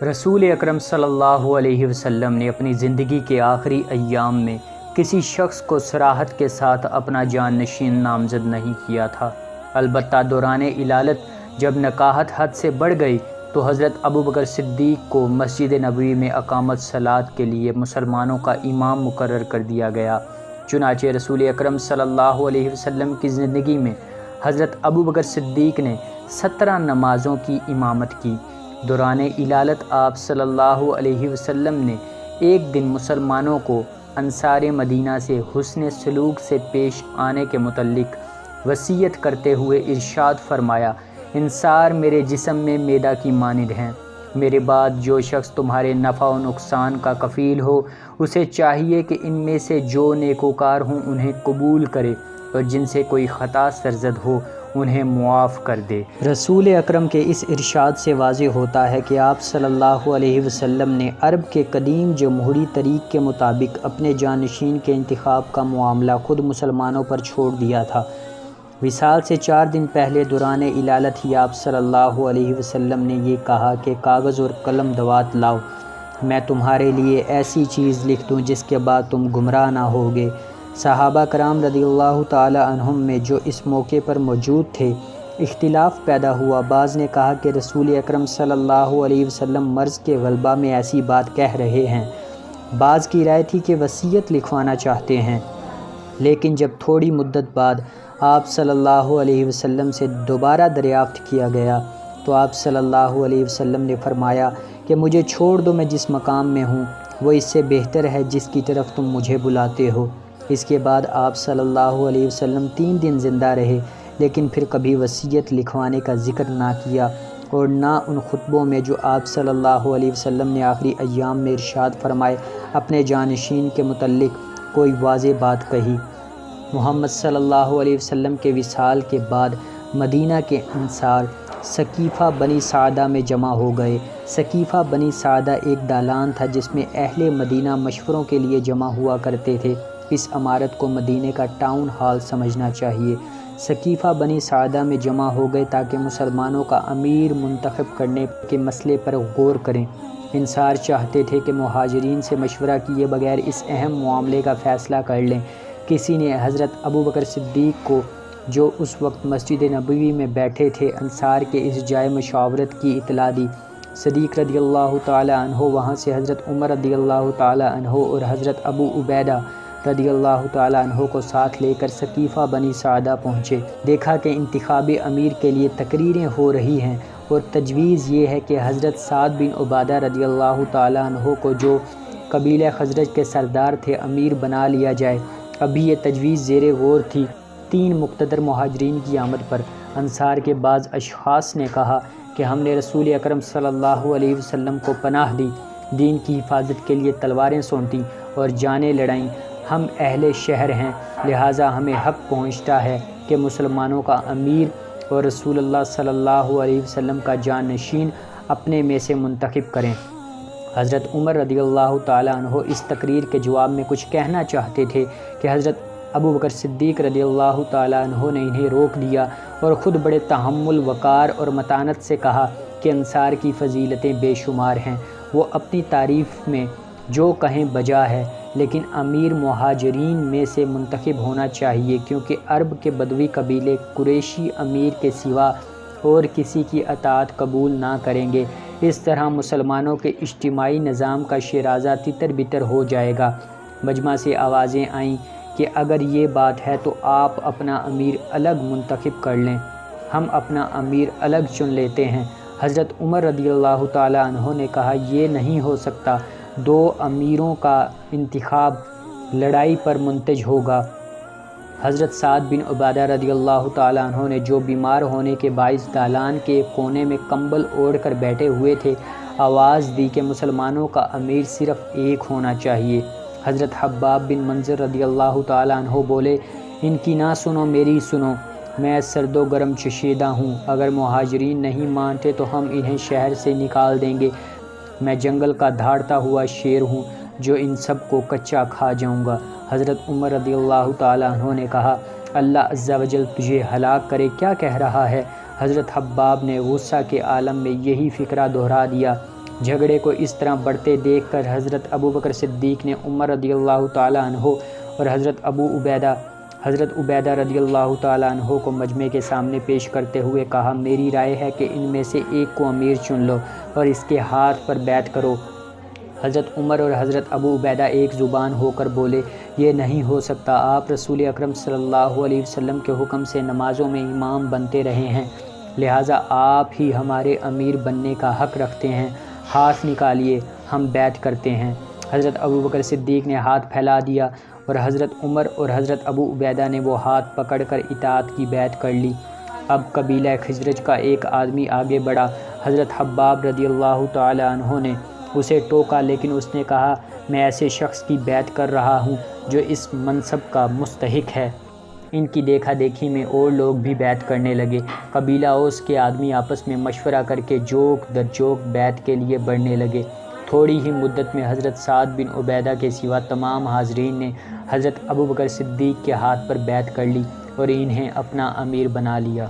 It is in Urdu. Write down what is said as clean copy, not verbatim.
رسول اکرم صلی اللہ علیہ وسلم نے اپنی زندگی کے آخری ایام میں کسی شخص کو صراحت کے ساتھ اپنا جان نشین نامزد نہیں کیا تھا۔ البتہ دوران علالت جب نکاحت حد سے بڑھ گئی تو حضرت ابوبکر صدیق کو مسجد نبوی میں اقامت صلاۃ کے لیے مسلمانوں کا امام مقرر کر دیا گیا۔ چنانچہ رسول اکرم صلی اللہ علیہ وسلم کی زندگی میں حضرت ابوبکر صدیق نے 17 نمازوں کی امامت کی۔ دوران علالت آپ صلی اللہ علیہ وسلم نے ایک دن مسلمانوں کو انصار مدینہ سے حسن سلوک سے پیش آنے کے متعلق وصیت کرتے ہوئے ارشاد فرمایا، انصار میرے جسم میں معدہ کی مانند ہیں۔ میرے بعد جو شخص تمہارے نفع و نقصان کا کفیل ہو اسے چاہیے کہ ان میں سے جو نیکوکار ہوں انہیں قبول کرے اور جن سے کوئی خطا سرزد ہو انہیں معاف کر دے۔ رسول اکرم کے اس ارشاد سے واضح ہوتا ہے کہ آپ صلی اللہ علیہ وسلم نے عرب کے قدیم جمہوری طریق کے مطابق اپنے جانشین کے انتخاب کا معاملہ خود مسلمانوں پر چھوڑ دیا تھا۔ وصال سے 4 دن پہلے دوران علالت ہی آپ صلی اللہ علیہ وسلم نے یہ کہا کہ کاغذ اور قلم دوات لاؤ، میں تمہارے لیے ایسی چیز لکھ دوں جس کے بعد تم گمراہ نہ ہوگے۔ صحابہ کرام رضی اللہ تعالی عنہم میں جو اس موقع پر موجود تھے اختلاف پیدا ہوا۔ بعض نے کہا کہ رسول اکرم صلی اللہ علیہ وسلم مرض کے غلبہ میں ایسی بات کہہ رہے ہیں، بعض کی رائے تھی کہ وصیت لکھوانا چاہتے ہیں۔ لیکن جب تھوڑی مدت بعد آپ صلی اللہ علیہ وسلم سے دوبارہ دریافت کیا گیا تو آپ صلی اللہ علیہ وسلم نے فرمایا کہ مجھے چھوڑ دو، میں جس مقام میں ہوں وہ اس سے بہتر ہے جس کی طرف تم مجھے بلاتے ہو۔ اس کے بعد آپ صلی اللہ علیہ وسلم 3 دن زندہ رہے، لیکن پھر کبھی وصیت لکھوانے کا ذکر نہ کیا اور نہ ان خطبوں میں جو آپ صلی اللہ علیہ وسلم نے آخری ایام میں ارشاد فرمائے اپنے جانشین کے متعلق کوئی واضح بات کہی۔ محمد صلی اللہ علیہ وسلم کے وصال کے بعد مدینہ کے انصار ثقیفہ بنی سعدہ میں جمع ہو گئے۔ ثقیفہ بنی سعدہ ایک دالان تھا جس میں اہل مدینہ مشوروں کے لیے جمع ہوا کرتے تھے۔ اس عمارت کو مدینہ کا ٹاؤن ہال سمجھنا چاہیے۔ ثقیفہ بنی سعدہ میں جمع ہو گئے تاکہ مسلمانوں کا امیر منتخب کرنے کے مسئلے پر غور کریں۔ انصار چاہتے تھے کہ مہاجرین سے مشورہ کیے بغیر اس اہم معاملے کا فیصلہ کر لیں۔ کسی نے حضرت ابوبکر صدیق کو، جو اس وقت مسجد نبوی میں بیٹھے تھے، انصار کے اس جائے مشاورت کی اطلاع دی۔ صدیق رضی اللہ تعالی عنہ وہاں سے حضرت عمر رضی اللہ تعالی عنہ اور حضرت ابو عبیدہ رضی اللہ تعالی عنہ کو ساتھ لے کر ثقیفہ بنی سعدہ پہنچے۔ دیکھا کہ انتخاب امیر کے لیے تقریریں ہو رہی ہیں اور تجویز یہ ہے کہ حضرت سعد بن عبادہ رضی اللہ تعالی عنہ کو، جو قبیلہ خزرج کے سردار تھے، امیر بنا لیا جائے۔ ابھی یہ تجویز زیر غور تھی۔ 3 مقتدر مہاجرین کی آمد پر انصار کے بعض اشخاص نے کہا کہ ہم نے رسول اکرم صلی اللہ علیہ وسلم کو پناہ دی، دین کی حفاظت کے لیے تلواریں سونٹیں اور جانیں لڑائیں۔ ہم اہل شہر ہیں، لہٰذا ہمیں حق پہنچتا ہے کہ مسلمانوں کا امیر اور رسول اللہ صلی اللہ علیہ وسلم کا جانشین اپنے میں سے منتخب کریں۔ حضرت عمر رضی اللہ تعالیٰ عنہ اس تقریر کے جواب میں کچھ کہنا چاہتے تھے کہ حضرت ابوبکر صدیق رضی اللہ تعالیٰ عنہ نے انہیں روک دیا اور خود بڑے تحمل، وقار اور متانت سے کہا کہ انصار کی فضیلتیں بے شمار ہیں، وہ اپنی تعریف میں جو کہیں بجا ہے، لیکن امیر مہاجرین میں سے منتخب ہونا چاہیے، کیونکہ عرب کے بدوی قبیلے قریشی امیر کے سوا اور کسی کی اطاعت قبول نہ کریں گے۔ اس طرح مسلمانوں کے اجتماعی نظام کا شیرازہ تتر بتر ہو جائے گا۔ مجمع سے آوازیں آئیں کہ اگر یہ بات ہے تو آپ اپنا امیر الگ منتخب کر لیں، ہم اپنا امیر الگ چن لیتے ہیں۔ حضرت عمر رضی اللہ تعالیٰ عنہ نے کہا، یہ نہیں ہو سکتا، 2 امیروں کا انتخاب لڑائی پر منتج ہوگا۔ حضرت سعد بن عبادہ رضی اللہ تعالیٰ عنہ نے، جو بیمار ہونے کے باعث دالان کے ایک کونے میں کمبل اوڑھ کر بیٹھے ہوئے تھے، آواز دی کہ مسلمانوں کا امیر صرف ایک ہونا چاہیے۔ حضرت حباب بن منظر رضی اللہ تعالیٰ عنہ بولے، ان کی نہ سنو، میری سنو، میں سرد و گرم چشیدہ ہوں، اگر مہاجرین نہیں مانتے تو ہم انہیں شہر سے نکال دیں گے۔ میں جنگل کا دھاڑتا ہوا شیر ہوں جو ان سب کو کچا کھا جاؤں گا۔ حضرت عمر رضی اللہ تعالیٰ عنہ نے کہا، اللہ عز و جل تجھے ہلاک کرے، کیا کہہ رہا ہے؟ حضرت حباب نے غصہ کے عالم میں یہی فقرہ دہرا دیا۔ جھگڑے کو اس طرح بڑھتے دیکھ کر حضرت ابو بکر صدیق نے عمر رضی اللہ تعالیٰ عنہ اور حضرت عبیدہ رضی اللہ تعالیٰ عنہ کو مجمع کے سامنے پیش کرتے ہوئے کہا، میری رائے ہے کہ ان میں سے ایک کو امیر چن لو اور اس کے ہاتھ پر بیعت کرو۔ حضرت عمر اور حضرت ابو عبیدہ ایک زبان ہو کر بولے، یہ نہیں ہو سکتا، آپ رسول اکرم صلی اللہ علیہ وسلم کے حکم سے نمازوں میں امام بنتے رہے ہیں، لہٰذا آپ ہی ہمارے امیر بننے کا حق رکھتے ہیں، ہاتھ نکالیے، ہم بیعت کرتے ہیں۔ حضرت ابو بکر صدیق نے ہاتھ پھیلا دیا اور حضرت عمر اور حضرت ابو عبیدہ نے وہ ہاتھ پکڑ کر اطاعت کی بیعت کر لی۔ اب قبیلہ خزرج کا ایک آدمی آگے بڑھا، حضرت حباب رضی اللہ تعالی عنہ نے اسے ٹوکا، لیکن اس نے کہا، میں ایسے شخص کی بیعت کر رہا ہوں جو اس منصب کا مستحق ہے۔ ان کی دیکھا دیکھی میں اور لوگ بھی بیعت کرنے لگے۔ قبیلہ اوس کے آدمی آپس میں مشورہ کر کے جوک در جوک بیعت کے لیے بڑھنے لگے۔ تھوڑی ہی مدت میں حضرت سعد بن عبیدہ کے سوا تمام حاضرین نے حضرت ابو بکر صدیق کے ہاتھ پر بیعت کر لی اور انہیں اپنا امیر بنا لیا۔